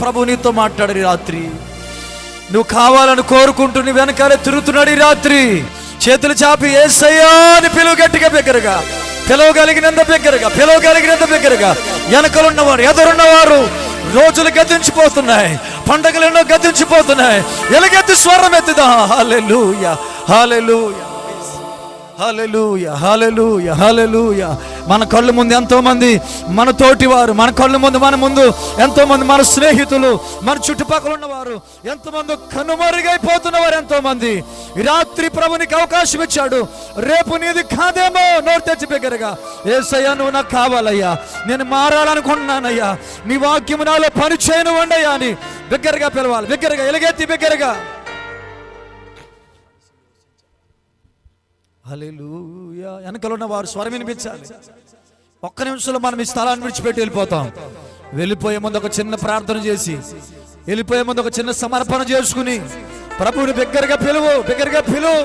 ప్రభు నీతో మాట్లాడు రాత్రి. నువ్వు కావాలని కోరుకుంటూ నీ వెనకాలే తిరుగుతున్నాడు ఈ రాత్రి. చేతులు చాపి యేసయ్యా అని పిలువు, గట్టిగా బిగ్గరగా పిలవగలిగినంత బిగ్గరగా, పిలవగలిగినంత బిగ్గరగా. వెనకలున్నవారు, ఎదురున్నవారు రోజులు గతించిపోతున్నాయి, పండగలు ఎన్నో గతించిపోతున్నాయి. ఎలుగెత్తి స్వరం ఎత్తుదా. హల్లెలూయా, హల్లెలూయా, హల్లెలూయా, హల్లెలూయా, హల్లెలూయా. మన కళ్ళ ముందు ఎంతో మంది మన తోటి వారు, మన కళ్ళ ముందు మన ముందు ఎంతో మంది మన స్నేహితులు, మన చుట్టుపక్కల ఉన్నవారు ఎంతమంది కనుమరుగైపోతున్నవారు ఎంతో మంది. ఈ రాత్రి ప్రభునికి అవకాశం ఇచ్చాడు. రేపు నీది కాదేమో. నోరు తెచ్చి బిగ్గరగా యేసయ్యా నువ్వు నాకు కావాలయ్యా, నేను మారాలనుకుంటున్నానయ్యా, నీ వాక్యము నాలో పని చేయనివ్వండి అయ్యా అని బిగ్గరగా పిలవాలి. బిగ్గరగా ఎలుగెత్తి బిగ్గరగా హల్లెలూయా. వెనకలు ఉన్న వారు స్వరం వినిపించాలి. ఒక్క నిమిషంలో మనం ఈ స్థలాన్ని విడిచిపెట్టి వెళ్ళిపోతాం. వెళ్ళిపోయే ముందు ఒక చిన్న ప్రార్థన చేసి, వెళ్ళిపోయే ముందు ఒక చిన్న సమర్పణ చేసుకుని ప్రభువుని బిగ్గరగా పిలువు, బిగ్గరగా పిలువు.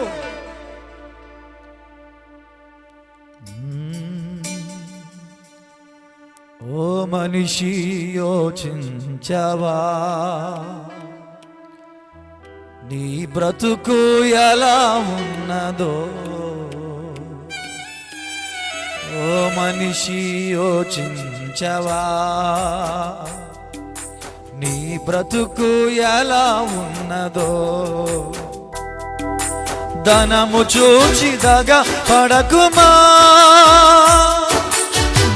ఓ మనిషి యోచించవా, నీ బ్రతుకు ఎలా ఉన్నదో. ఓ మనిషి యోచించవా, నీ బ్రతుకు ఎలా ఉన్నదో. ధనము చూచి దగ పడకుమా,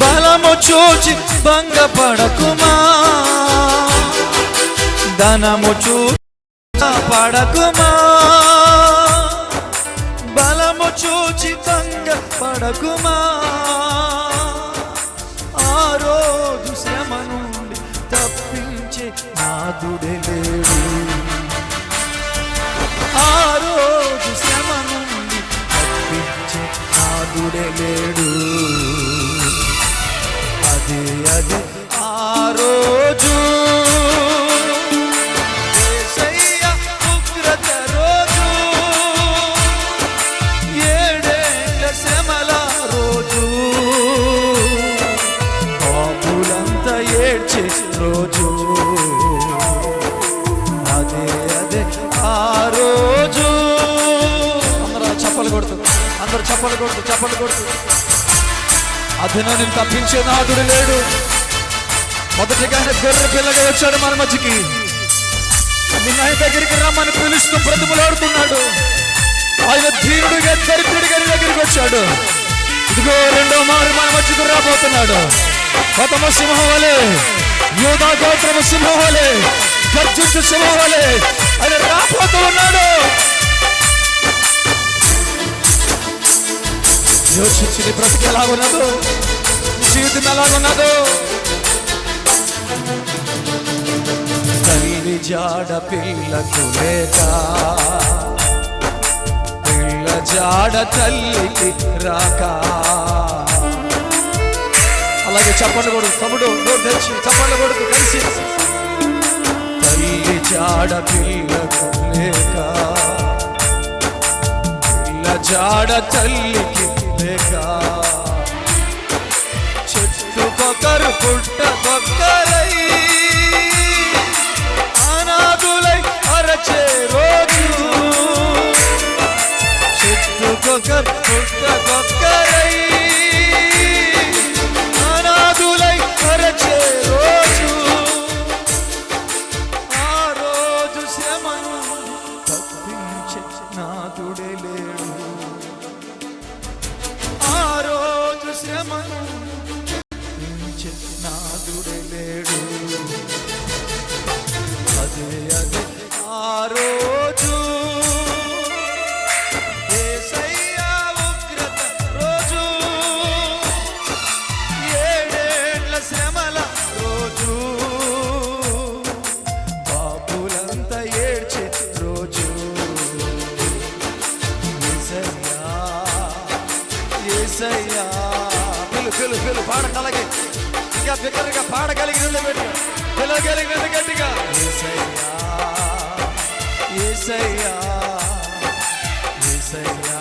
బలము చూచి భంగ పడకుమా. ధనము చూచి పడకుమా, బలము చూచి భంగ పడకుమా. ఆ రోజు శ్రమ నుండి తప్పించే నాదుడే లేడు. ఆ రోజు శ్రమ నుండి తప్పించే నాదుడే లేడు. అదే అదే ఆ రోజు రోజు. అదే అదే ఆ రోజు. అందరూ చప్పలు కొడుతూ, అందరూ చప్పలు కొడుతూ, చప్పలు కొడుతూ. అతను నేను తప్పించే నాదుడు లేడు. మొదటిగా ఆయన గొర్రె పిల్లగా వచ్చాడు మన మధ్యకి. నిన్న ఆయన దగ్గరికి రమ్మని పిలుస్తూ బ్రతుములాడుతున్నాడు. ఆయన ధీరుడిగా, దరిద్రుడిగా నీ దగ్గరికి వచ్చాడు. ఇదిగో రెండో మారు మన మధ్యకు రాబోతున్నాడు. గౌతమ సింహం వలె, యూదా గోత్రము సింహం వలె, గర్జించు సింహం వలె ఆయన రాబోతూ ఉన్నాడు. యోచించి నీ బ్రతుకు ఎలాగున్నదో, జీవితం ఎలాగున్నదో. తల్లి జాడ పిల్లకు లేక, పిల్ల జాడ తల్లికి రాక. అలాగే చప్పట్లు కొడుకు తమ్ముడు, నోరు తెచ్చి చప్పట్లు కొడుకు కలిసి. తల్లి జాడ పిల్లకు లేక, పిల్ల జాడ తల్లికి లేక. చెట్టుకొకరు పుట్టకొక్కరై, అనాథులై అరచే రోజు. చెట్టుకొకరు పుట్టకొక్కరై, నాదుడే లేడు. ఆ రోజు శ్రమను నాదుడే లేడు. అదే అదే ఆ రోజు యేసయ్యా ఉగ్రత రోజు. ఏడేళ్ల శ్రమల రోజు. బాబులంతా ఏడ్చే రోజు. యేసయ్యా పిలు పిలు పిలు పాడగలిగే, ఇంకా బిగ్గరగా పాడగలిగిన పిలవగలిగిన గట్టిగా. యేసయ్యా యేసయ్యా యేసయ్యా,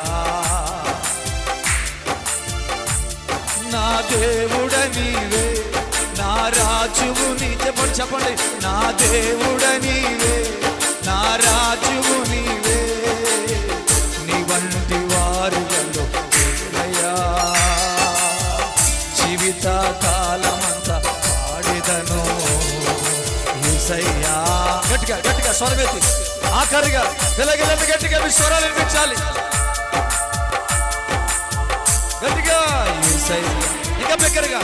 నా దేవుడ నీవే, నా రాజువు నిజ చెప్పండి చెప్పండి. నా దేవుడ నీవే, నా రాజువు నీవే, నీ వంటి వారు లేరయ్యా. జీవిత కాలమంతా పాడెదను యేసయ్యా. గట్టిగా గట్టిగా స్వరమెత్తి ఆఖరిగా వెలగెలంత గట్టిగా మీ స్వరాలు వినిపించాలి. గట్టిగా యేసయ్యా. ఇంకా బిగ్గరగా.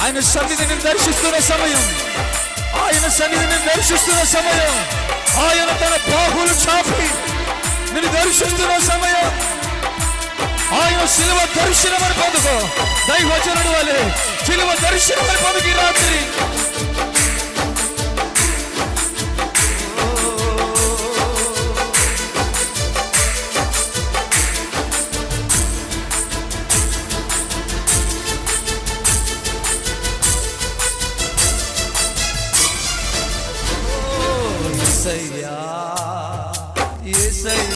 ఆయన సన్నిధిని దర్శిస్తున్న సమయం, ఆయన సన్నిధిని దర్శిస్తున్న సమయం, ఆయన తన బాహువులు చాపి నిన్ను దర్శిస్తున్న సమయం. ఆయన శిలువ దర్శనమని పొందుకో. దైవజనుడు వలె శిలువ దర్శనమని పొందుకు ఈ రాత్రి. యేసయ్యా యేసయ్యా.